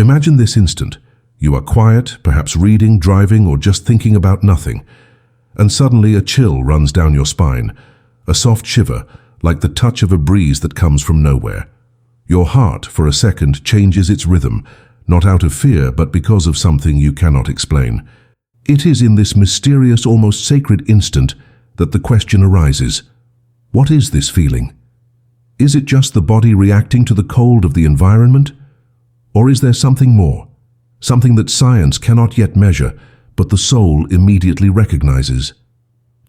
Imagine this instant. You are quiet, perhaps reading, driving, or just thinking about nothing. And suddenly a chill runs down your spine, a soft shiver, like the touch of a breeze that comes from nowhere. Your heart, for a second, changes its rhythm, not out of fear, but because of something you cannot explain. It is in this mysterious, almost sacred instant that the question arises: what is this feeling? Is it just the body reacting to the cold of the environment? Or is there something more? Something that science cannot yet measure, but the soul immediately recognizes?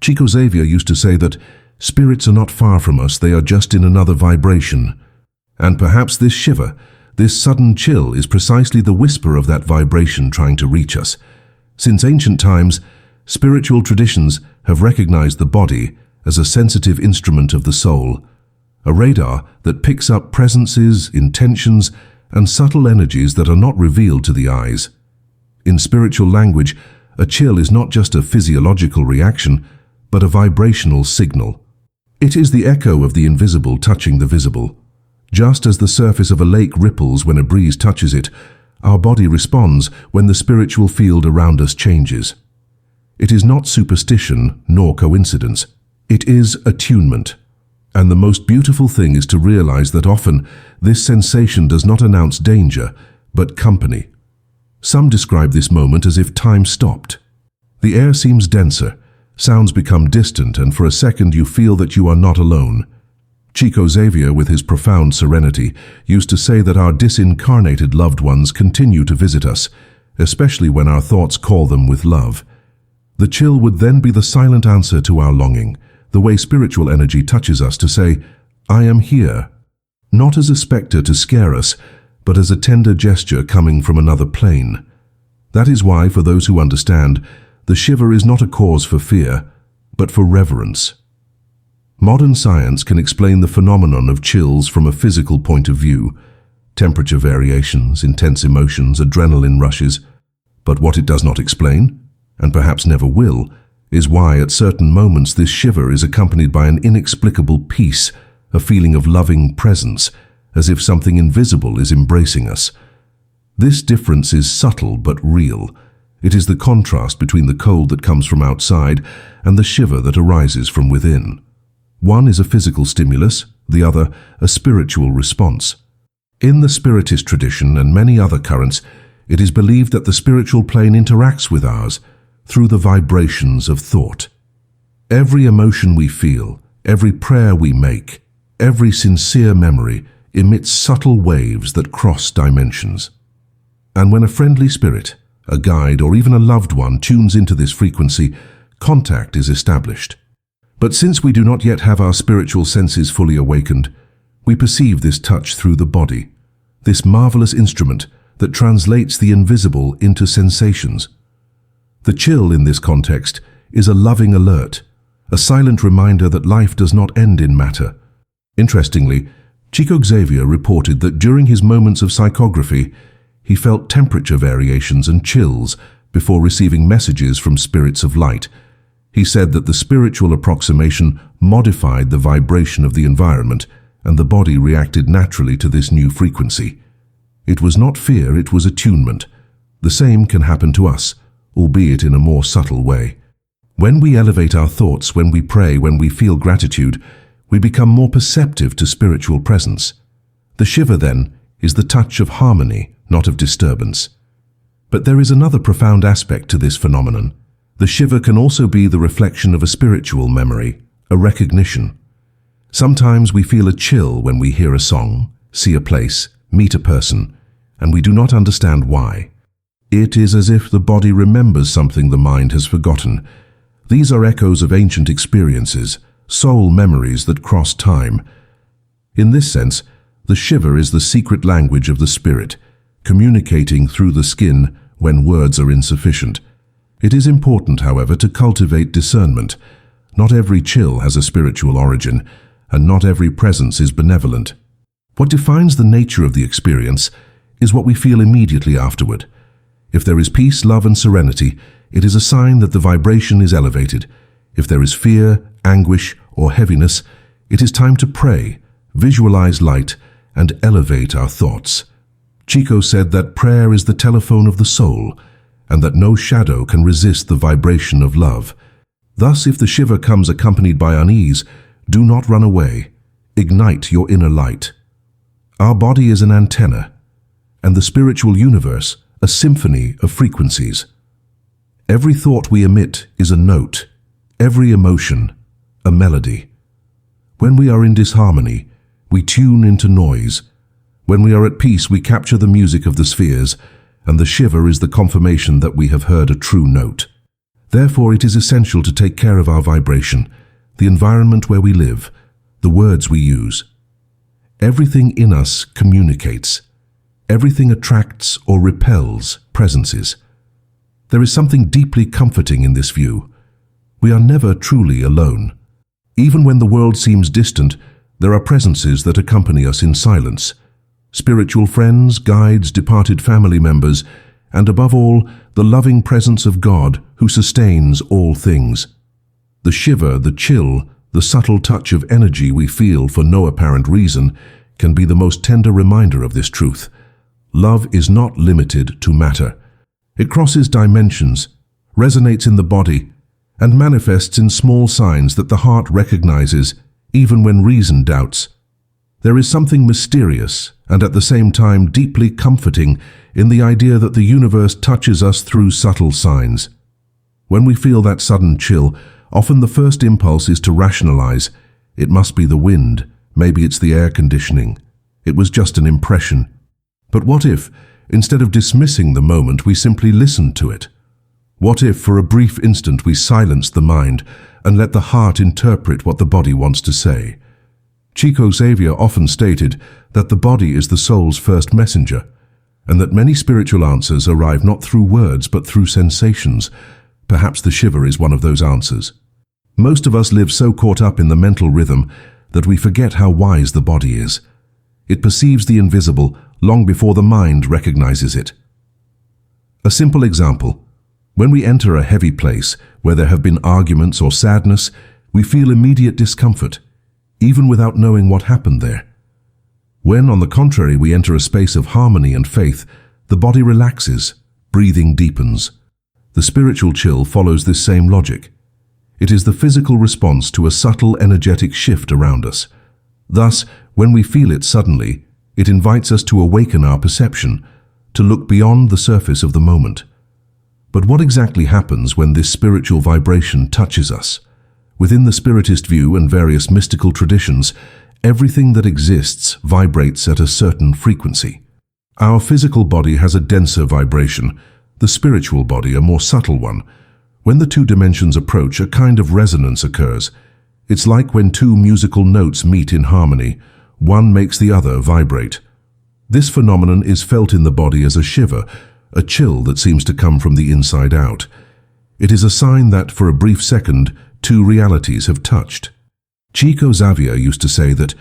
Chico Xavier used to say that spirits are not far from us, they are just in another vibration. And perhaps this shiver, this sudden chill, is precisely the whisper of that vibration trying to reach us. Since ancient times, spiritual traditions have recognized the body as a sensitive instrument of the soul, a radar that picks up presences, intentions, and subtle energies that are not revealed to the eyes. In spiritual language, a chill is not just a physiological reaction, but a vibrational signal. It is the echo of the invisible touching the visible. Just as the surface of a lake ripples when a breeze touches it, our body responds when the spiritual field around us changes. It is not superstition nor coincidence. It is attunement. And the most beautiful thing is to realize that often this sensation does not announce danger, but company. Some describe this moment as if time stopped. The air seems denser, sounds become distant, and for a second you feel that you are not alone. Chico Xavier, with his profound serenity, used to say that our disincarnated loved ones continue to visit us, especially when our thoughts call them with love. The chill would then be the silent answer to our longing, the way spiritual energy touches us to say, "I am here," not as a specter to scare us, but as a tender gesture coming from another plane. That is why, for those who understand, the shiver is not a cause for fear, but for reverence. Modern science can explain the phenomenon of chills from a physical point of view: temperature variations, intense emotions, adrenaline rushes. But what it does not explain, and perhaps never will, is why at certain moments this shiver is accompanied by an inexplicable peace, a feeling of loving presence, as if something invisible is embracing us. This difference is subtle but real. It is the contrast between the cold that comes from outside and the shiver that arises from within. One is a physical stimulus, the other a spiritual response. In the Spiritist tradition and many other currents, it is believed that the spiritual plane interacts with ours through the vibrations of thought. Every emotion we feel, every prayer we make, every sincere memory emits subtle waves that cross dimensions. And when a friendly spirit, a guide, or even a loved one tunes into this frequency, contact is established. But since we do not yet have our spiritual senses fully awakened, we perceive this touch through the body, this marvelous instrument that translates the invisible into sensations. The chill in this context is a loving alert, a silent reminder that life does not end in matter. Interestingly, Chico Xavier reported that during his moments of psychography, he felt temperature variations and chills before receiving messages from spirits of light. He said that the spiritual approximation modified the vibration of the environment, and the body reacted naturally to this new frequency. It was not fear, it was attunement. The same can happen to us, albeit in a more subtle way. When we elevate our thoughts, when we pray, when we feel gratitude, we become more perceptive to spiritual presence. The shiver, then, is the touch of harmony, not of disturbance. But there is another profound aspect to this phenomenon. The shiver can also be the reflection of a spiritual memory, a recognition. Sometimes we feel a chill when we hear a song, see a place, meet a person, and we do not understand why. It is as if the body remembers something the mind has forgotten. These are echoes of ancient experiences, soul memories that cross time. In this sense, the shiver is the secret language of the spirit, communicating through the skin when words are insufficient. It is important, however, to cultivate discernment. Not every chill has a spiritual origin, and not every presence is benevolent. What defines the nature of the experience is what we feel immediately afterward. If there is peace, love, and serenity, it is a sign that the vibration is elevated. If there is fear, anguish, or heaviness, it is time to pray, visualize light, and elevate our thoughts. Chico said that prayer is the telephone of the soul, and that no shadow can resist the vibration of love. Thus, if the shiver comes accompanied by unease, do not run away. Ignite your inner light. Our body is an antenna, and the spiritual universe a symphony of frequencies. Every thought we emit is a note, every emotion a melody. When we are in disharmony, we tune into noise. When we are at peace, we capture the music of the spheres, and the shiver is the confirmation that we have heard a true note. Therefore, it is essential to take care of our vibration, the environment where we live, the words we use. Everything in us communicates. Everything attracts or repels presences. There is something deeply comforting in this view. We are never truly alone. Even when the world seems distant, there are presences that accompany us in silence. Spiritual friends, guides, departed family members, and above all, the loving presence of God who sustains all things. The shiver, the chill, the subtle touch of energy we feel for no apparent reason can be the most tender reminder of this truth. Love is not limited to matter. It crosses dimensions, resonates in the body, and manifests in small signs that the heart recognizes, even when reason doubts. There is something mysterious and at the same time deeply comforting in the idea that the universe touches us through subtle signs. When we feel that sudden chill, often the first impulse is to rationalize. It must be the wind, maybe it's the air conditioning. It was just an impression. But what if, instead of dismissing the moment, we simply listened to it? What if, for a brief instant, we silenced the mind and let the heart interpret what the body wants to say? Chico Xavier often stated that the body is the soul's first messenger, and that many spiritual answers arrive not through words but through sensations. Perhaps the shiver is one of those answers. Most of us live so caught up in the mental rhythm that we forget how wise the body is. It perceives the invisible long before the mind recognizes it. A simple example. When we enter a heavy place where there have been arguments or sadness, we feel immediate discomfort, even without knowing what happened there. When, on the contrary, we enter a space of harmony and faith, the body relaxes, breathing deepens. The spiritual chill follows this same logic. It is the physical response to a subtle energetic shift around us. Thus, when we feel it suddenly, it invites us to awaken our perception, to look beyond the surface of the moment. But what exactly happens when this spiritual vibration touches us? Within the Spiritist view and various mystical traditions, everything that exists vibrates at a certain frequency. Our physical body has a denser vibration, the spiritual body a more subtle one. When the two dimensions approach, a kind of resonance occurs. It's like when two musical notes meet in harmony. One makes the other vibrate. This phenomenon is felt in the body as a shiver, a chill that seems to come from the inside out. It is a sign that, for a brief second, two realities have touched. Chico Xavier used to say that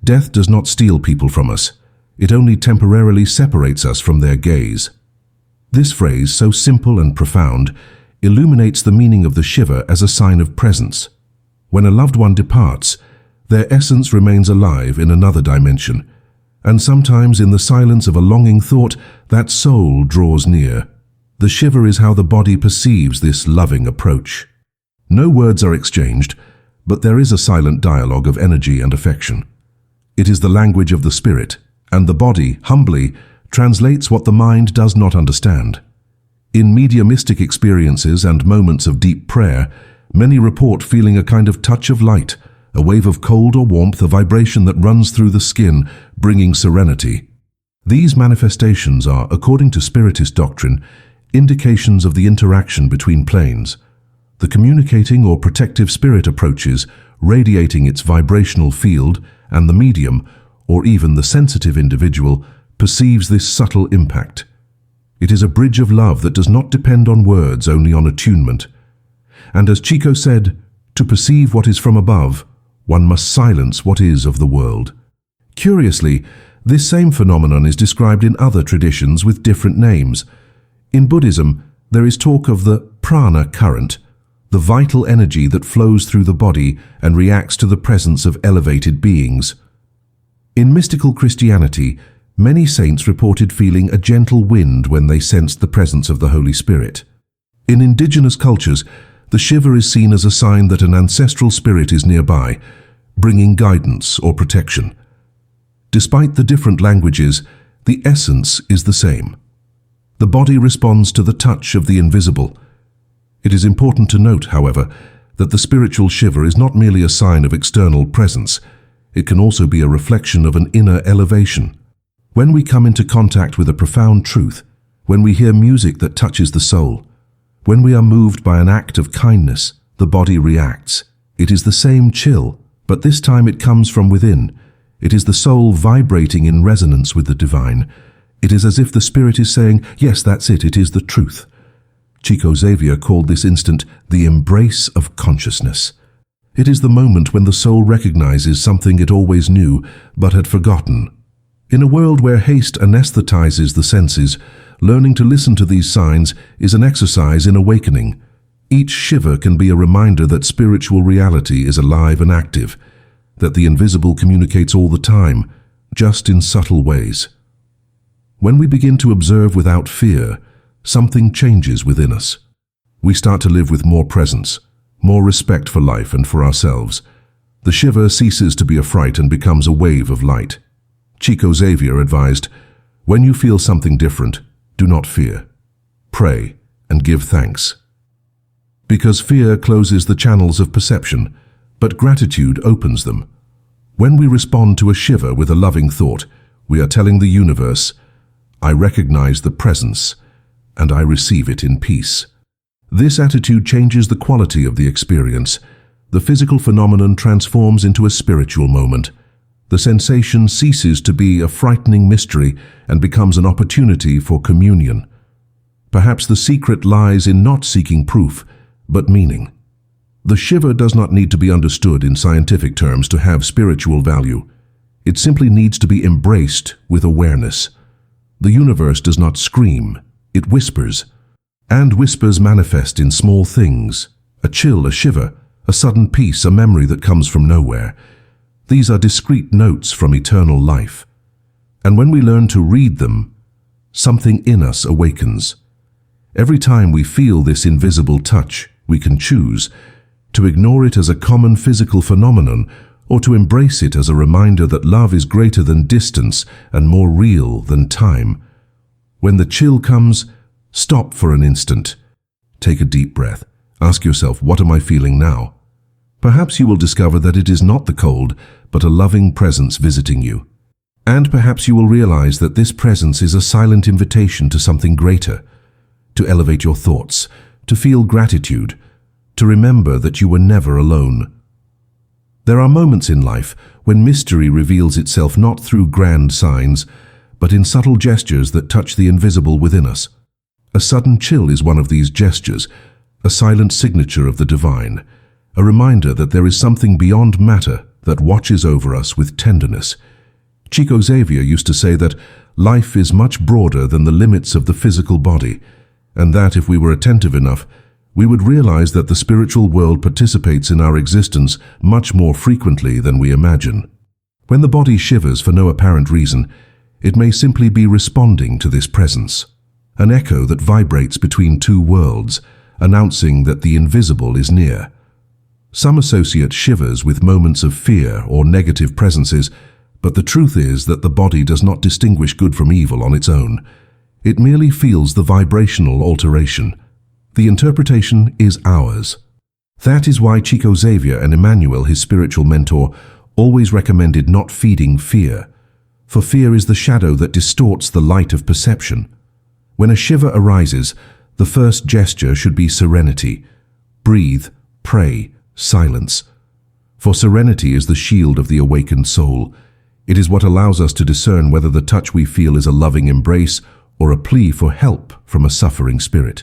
death does not steal people from us, it only temporarily separates us from their gaze. This phrase, so simple and profound, illuminates the meaning of the shiver as a sign of presence. When a loved one departs, their essence remains alive in another dimension, and sometimes in the silence of a longing thought, that soul draws near. The shiver is how the body perceives this loving approach. No words are exchanged, but there is a silent dialogue of energy and affection. It is the language of the spirit, and the body, humbly, translates what the mind does not understand. In mediumistic experiences and moments of deep prayer, many report feeling a kind of touch of light, a wave of cold or warmth, a vibration that runs through the skin, bringing serenity. These manifestations are, according to Spiritist doctrine, indications of the interaction between planes. The communicating or protective spirit approaches, radiating its vibrational field, and the medium, or even the sensitive individual, perceives this subtle impact. It is a bridge of love that does not depend on words, only on attunement. And as Chico said, to perceive what is from above, one must silence what is of the world. Curiously, this same phenomenon is described in other traditions with different names. In Buddhism, there is talk of the prana current, the vital energy that flows through the body and reacts to the presence of elevated beings. In mystical Christianity, Many saints reported feeling a gentle wind when they sensed the presence of the Holy Spirit. In indigenous cultures, the shiver is seen as a sign that an ancestral spirit is nearby, bringing guidance or protection. Despite the different languages, the essence is the same. The body responds to the touch of the invisible. It is important to note, however, that the spiritual shiver is not merely a sign of external presence. It can also be a reflection of an inner elevation. When we come into contact with a profound truth, when we hear music that touches the soul, when we are moved by an act of kindness, the body reacts. It is the same chill, but this time it comes from within. It is the soul vibrating in resonance with the divine. It is as if the spirit is saying, yes, that's it is the truth. Chico Xavier called this instant the embrace of consciousness. It is the moment when the soul recognizes something it always knew but had forgotten. In a world where haste anesthetizes the senses, learning to listen to these signs is an exercise in awakening. Each shiver can be a reminder that spiritual reality is alive and active, that the invisible communicates all the time, just in subtle ways. When we begin to observe without fear, something changes within us. We start to live with more presence, more respect for life and for ourselves. The shiver ceases to be a fright and becomes a wave of light. Chico Xavier advised, when you feel something different, do not fear. Pray and give thanks. Because fear closes the channels of perception, but gratitude opens them. When we respond to a shiver with a loving thought, we are telling the universe, I recognize the presence, and I receive it in peace. This attitude changes the quality of the experience. The physical phenomenon transforms into a spiritual moment. The sensation ceases to be a frightening mystery and becomes an opportunity for communion. Perhaps the secret lies in not seeking proof, but meaning. The shiver does not need to be understood in scientific terms to have spiritual value. It simply needs to be embraced with awareness. The universe does not scream, it whispers. And whispers manifest in small things: a chill, a shiver, a sudden peace, a memory that comes from nowhere. These are discrete notes from eternal life. And when we learn to read them, something in us awakens. Every time we feel this invisible touch, we can choose to ignore it as a common physical phenomenon or to embrace it as a reminder that love is greater than distance and more real than time. When the chill comes, stop for an instant. Take a deep breath. Ask yourself, what am I feeling now? Perhaps you will discover that it is not the cold, but a loving presence visiting you. And perhaps you will realize that this presence is a silent invitation to something greater, to elevate your thoughts, to feel gratitude, to remember that you were never alone. There are moments in life when mystery reveals itself not through grand signs, but in subtle gestures that touch the invisible within us. A sudden chill is one of these gestures, a silent signature of the divine, a reminder that there is something beyond matter that watches over us with tenderness. Chico Xavier used to say that life is much broader than the limits of the physical body, and that if we were attentive enough, we would realize that the spiritual world participates in our existence much more frequently than we imagine. When the body shivers for no apparent reason, it may simply be responding to this presence, an echo that vibrates between two worlds, announcing that the invisible is near. Some associate shivers with moments of fear or negative presences, but the truth is that the body does not distinguish good from evil on its own. It merely feels the vibrational alteration. The interpretation is ours. That is why Chico Xavier and Emmanuel, his spiritual mentor, always recommended not feeding fear, for fear is the shadow that distorts the light of perception. When a shiver arises, the first gesture should be serenity. Breathe, pray, silence. For serenity is the shield of the awakened soul. It is what allows us to discern whether the touch we feel is a loving embrace or a plea for help from a suffering spirit.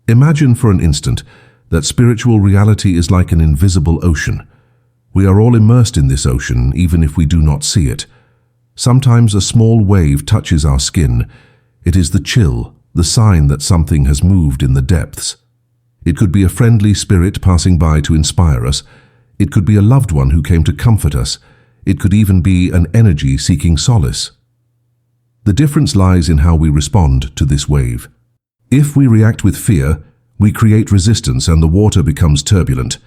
Imagine for an instant that spiritual reality is like an invisible ocean. We are all immersed in this ocean, even if we do not see it. Sometimes a small wave touches our skin. It is the chill, the sign that something has moved in the depths. It could be a friendly spirit passing by to inspire us. It could be a loved one who came to comfort us. It could even be an energy seeking solace. The difference lies in how we respond to this wave. If we react with fear, we create resistance and the water becomes turbulent.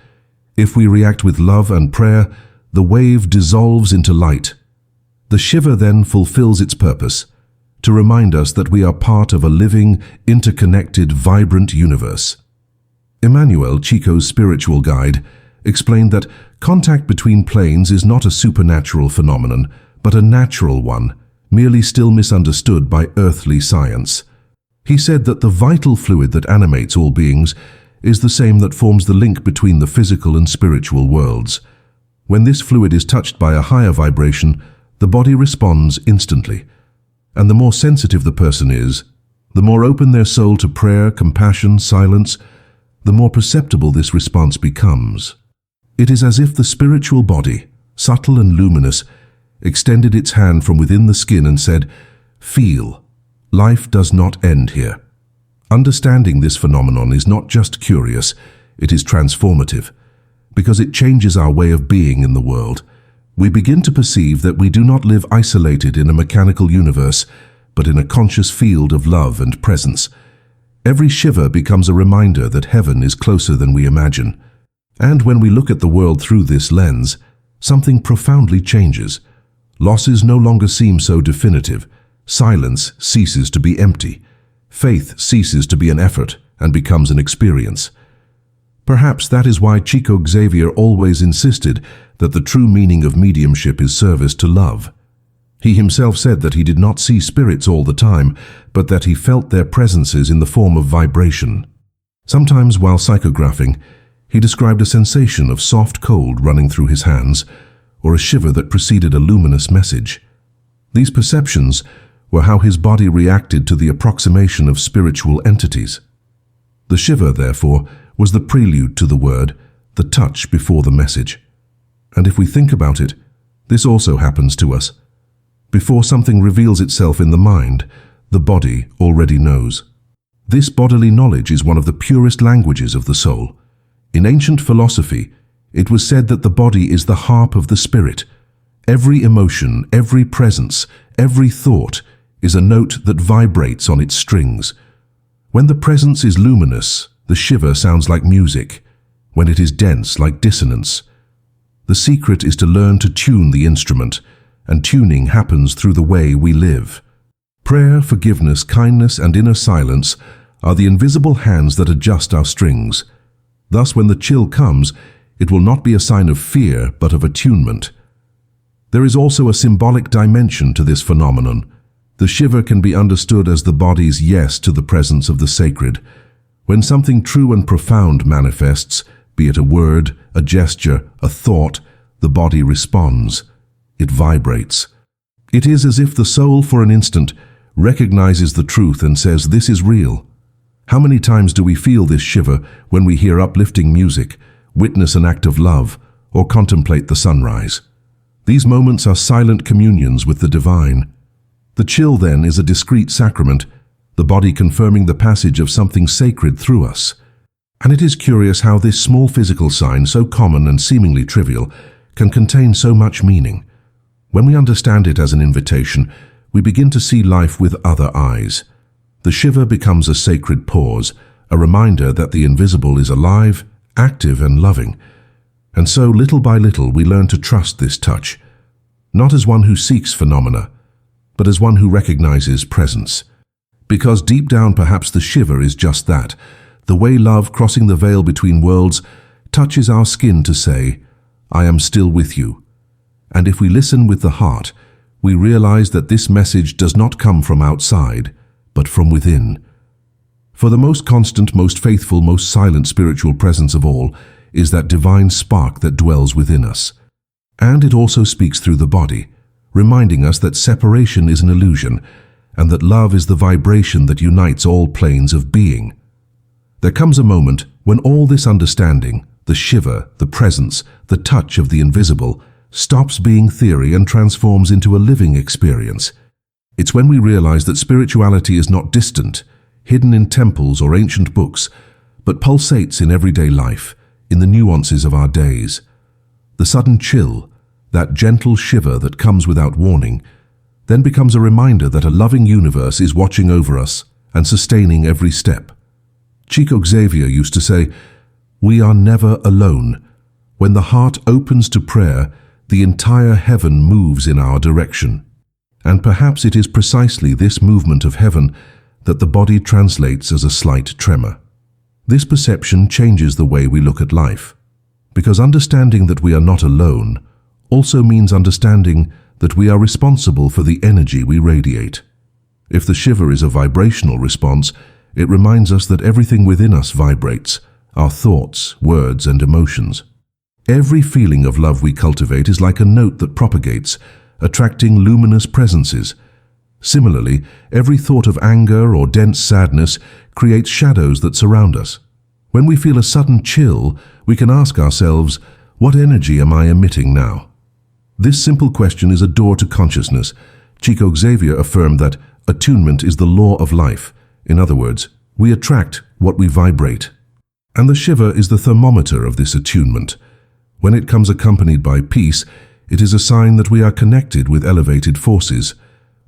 If we react with love and prayer, the wave dissolves into light. The shiver then fulfills its purpose, to remind us that we are part of a living, interconnected, vibrant universe. Emmanuel, Chico's spiritual guide, explained that contact between planes is not a supernatural phenomenon, but a natural one, merely still misunderstood by earthly science. He said that the vital fluid that animates all beings is the same that forms the link between the physical and spiritual worlds. When this fluid is touched by a higher vibration, the body responds instantly. And the more sensitive the person is, the more open their soul to prayer, compassion, silence, the more perceptible this response becomes. It is as if the spiritual body, subtle and luminous, extended its hand from within the skin and said, "Feel, life does not end here." Understanding this phenomenon is not just curious, it is transformative, because it changes our way of being in the world. We begin to perceive that we do not live isolated in a mechanical universe, but in a conscious field of love and presence. Every shiver becomes a reminder that heaven is closer than we imagine. And when we look at the world through this lens, something profoundly changes. Losses no longer seem so definitive. Silence ceases to be empty. Faith ceases to be an effort and becomes an experience. Perhaps that is why Chico Xavier always insisted that the true meaning of mediumship is service to love. He himself said that he did not see spirits all the time, but that he felt their presences in the form of vibration. Sometimes while psychographing, he described a sensation of soft cold running through his hands, or a shiver that preceded a luminous message. These perceptions were how his body reacted to the approximation of spiritual entities. The shiver, therefore, was the prelude to the word, the touch before the message. And if we think about it, this also happens to us. Before something reveals itself in the mind, the body already knows. This bodily knowledge is one of the purest languages of the soul. In ancient philosophy, it was said that the body is the harp of the spirit. Every emotion, every presence, every thought is a note that vibrates on its strings. When the presence is luminous, the shiver sounds like music. When it is dense, like dissonance. The secret is to learn to tune the instrument, and tuning happens through the way we live. Prayer, forgiveness, kindness, and inner silence are the invisible hands that adjust our strings. Thus, when the chill comes, it will not be a sign of fear, but of attunement. There is also a symbolic dimension to this phenomenon. The shiver can be understood as the body's yes to the presence of the sacred. When something true and profound manifests, be it a word, a gesture, a thought, the body responds. It vibrates. It is as if the soul, for an instant, recognizes the truth and says, "This is real." How many times do we feel this shiver when we hear uplifting music, witness an act of love, or contemplate the sunrise? These moments are silent communions with the divine. The chill, then, is a discreet sacrament, the body confirming the passage of something sacred through us. And it is curious how this small physical sign, so common and seemingly trivial, can contain so much meaning. When we understand it as an invitation, we begin to see life with other eyes. The shiver becomes a sacred pause, a reminder that the invisible is alive, active, and loving. And so, little by little, we learn to trust this touch, not as one who seeks phenomena, but as one who recognizes presence. Because deep down, perhaps the shiver is just that, the way love, crossing the veil between worlds, touches our skin to say, "I am still with you." And if we listen with the heart, we realize that this message does not come from outside, but from within. For the most constant, most faithful, most silent spiritual presence of all is that divine spark that dwells within us. And it also speaks through the body, reminding us that separation is an illusion, and that love is the vibration that unites all planes of being. There comes a moment when all this understanding, the shiver, the presence, the touch of the invisible, stops being theory and transforms into a living experience. It's when we realize that spirituality is not distant, hidden in temples or ancient books, but pulsates in everyday life, in the nuances of our days. The sudden chill, that gentle shiver that comes without warning, then becomes a reminder that a loving universe is watching over us and sustaining every step. Chico Xavier used to say, "We are never alone. When the heart opens to prayer, the entire heaven moves in our direction." And perhaps it is precisely this movement of heaven that the body translates as a slight tremor. This perception changes the way we look at life, because understanding that we are not alone also means understanding that we are responsible for the energy we radiate. If the shiver is a vibrational response, it reminds us that everything within us vibrates, our thoughts, words, and emotions. Every feeling of love we cultivate is like a note that propagates, attracting luminous presences. Similarly, every thought of anger or dense sadness creates shadows that surround us. When we feel a sudden chill, we can ask ourselves, what energy am I emitting now? This simple question is a door to consciousness. Chico Xavier affirmed that attunement is the law of life. In other words, we attract what we vibrate. And the shiver is the thermometer of this attunement. When it comes accompanied by peace, it is a sign that we are connected with elevated forces.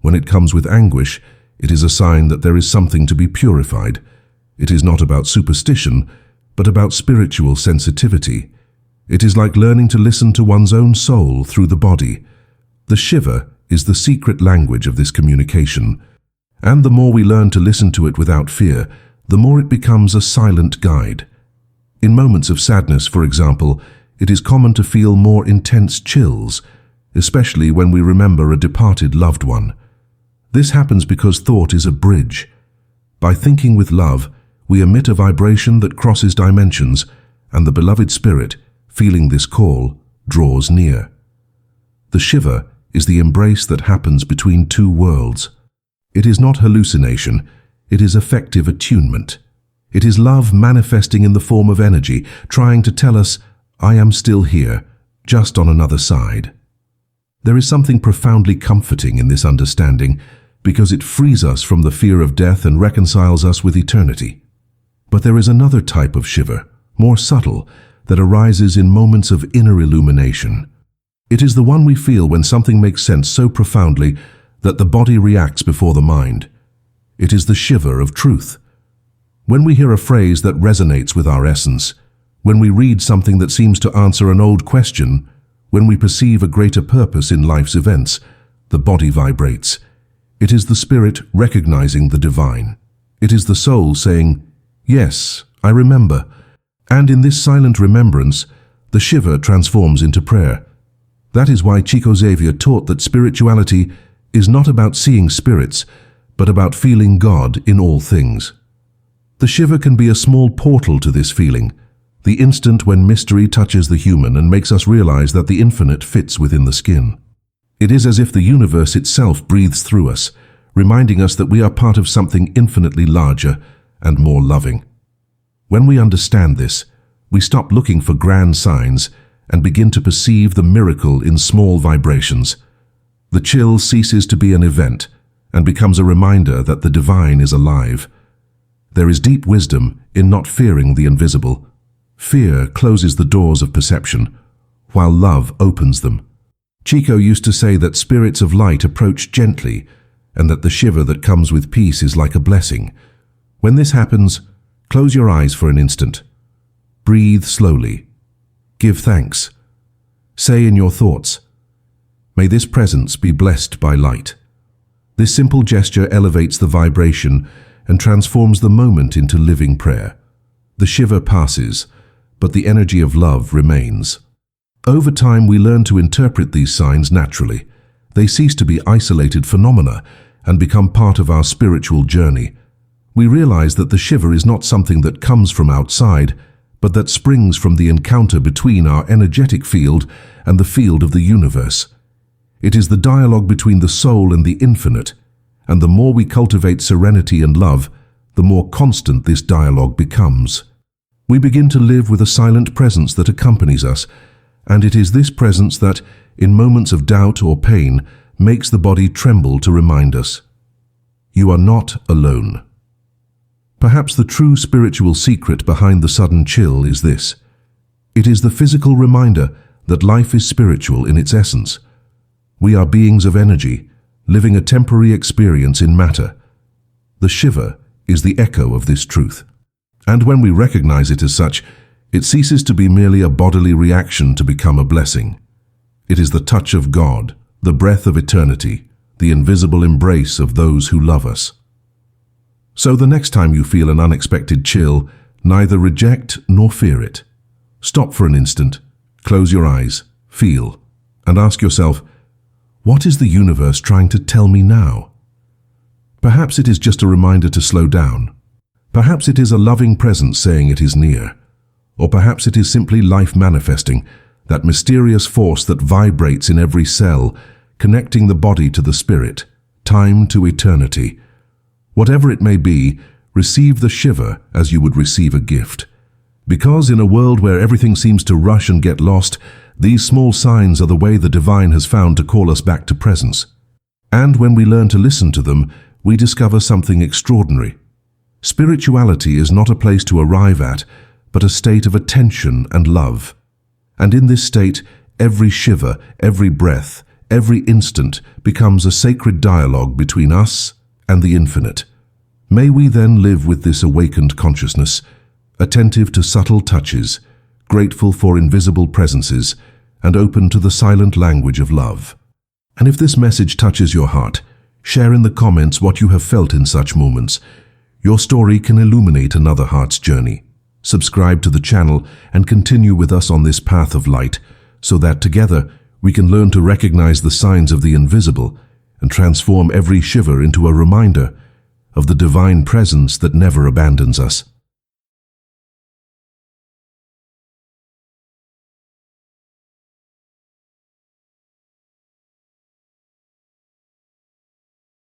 When it comes with anguish, it is a sign that there is something to be purified. It is not about superstition, but about spiritual sensitivity. It is like learning to listen to one's own soul through the body. The shiver is the secret language of this communication. And the more we learn to listen to it without fear, the more it becomes a silent guide. In moments of sadness, for example, it is common to feel more intense chills, especially when we remember a departed loved one. This happens because thought is a bridge. By thinking with love, we emit a vibration that crosses dimensions, and the beloved spirit, feeling this call, draws near. The shiver is the embrace that happens between two worlds. It is not hallucination, it is effective attunement. It is love manifesting in the form of energy, trying to tell us, I am still here, just on another side. There is something profoundly comforting in this understanding, because it frees us from the fear of death and reconciles us with eternity. But there is another type of shiver, more subtle, that arises in moments of inner illumination. It is the one we feel when something makes sense so profoundly that the body reacts before the mind. It is the shiver of truth. When we hear a phrase that resonates with our essence, when we read something that seems to answer an old question, when we perceive a greater purpose in life's events, the body vibrates. It is the spirit recognizing the divine. It is the soul saying, "Yes, I remember." And in this silent remembrance, the shiver transforms into prayer. That is why Chico Xavier taught that spirituality is not about seeing spirits, but about feeling God in all things. The shiver can be a small portal to this feeling, the instant when mystery touches the human and makes us realize that the infinite fits within the skin. It is as if the universe itself breathes through us, reminding us that we are part of something infinitely larger and more loving. When we understand this, we stop looking for grand signs and begin to perceive the miracle in small vibrations. The chill ceases to be an event and becomes a reminder that the divine is alive. There is deep wisdom in not fearing the invisible. Fear closes the doors of perception, while love opens them. Chico used to say that spirits of light approach gently, and that the shiver that comes with peace is like a blessing. When this happens, close your eyes for an instant. Breathe slowly. Give thanks. Say in your thoughts, "May this presence be blessed by light." This simple gesture elevates the vibration and transforms the moment into living prayer. The shiver passes, but the energy of love remains. Over time, we learn to interpret these signs naturally. They cease to be isolated phenomena and become part of our spiritual journey. We realize that the shiver is not something that comes from outside, but that springs from the encounter between our energetic field and the field of the universe. It is the dialogue between the soul and the infinite, and the more we cultivate serenity and love, the more constant this dialogue becomes. We begin to live with a silent presence that accompanies us, and it is this presence that, in moments of doubt or pain, makes the body tremble to remind us, you are not alone. Perhaps the true spiritual secret behind the sudden chill is this. It is the physical reminder that life is spiritual in its essence. We are beings of energy, living a temporary experience in matter. The shiver is the echo of this truth. And when we recognize it as such, it ceases to be merely a bodily reaction to become a blessing. It is the touch of God, the breath of eternity, the invisible embrace of those who love us. So the next time you feel an unexpected chill, neither reject nor fear it. Stop for an instant, close your eyes, feel, and ask yourself, what is the universe trying to tell me now? Perhaps it is just a reminder to slow down. Perhaps it is a loving presence saying it is near. Or perhaps it is simply life manifesting, that mysterious force that vibrates in every cell, connecting the body to the spirit, time to eternity. Whatever it may be, receive the shiver as you would receive a gift. Because in a world where everything seems to rush and get lost, these small signs are the way the divine has found to call us back to presence. And when we learn to listen to them, we discover something extraordinary. Spirituality is not a place to arrive at, but a state of attention and love. And in this state, every shiver, every breath, every instant becomes a sacred dialogue between us and the infinite. May we then live with this awakened consciousness, attentive to subtle touches, grateful for invisible presences, and open to the silent language of love. And if this message touches your heart, share in the comments what you have felt in such moments. Your story can illuminate another heart's journey. Subscribe to the channel and continue with us on this path of light, so that together we can learn to recognize the signs of the invisible and transform every shiver into a reminder of the divine presence that never abandons us.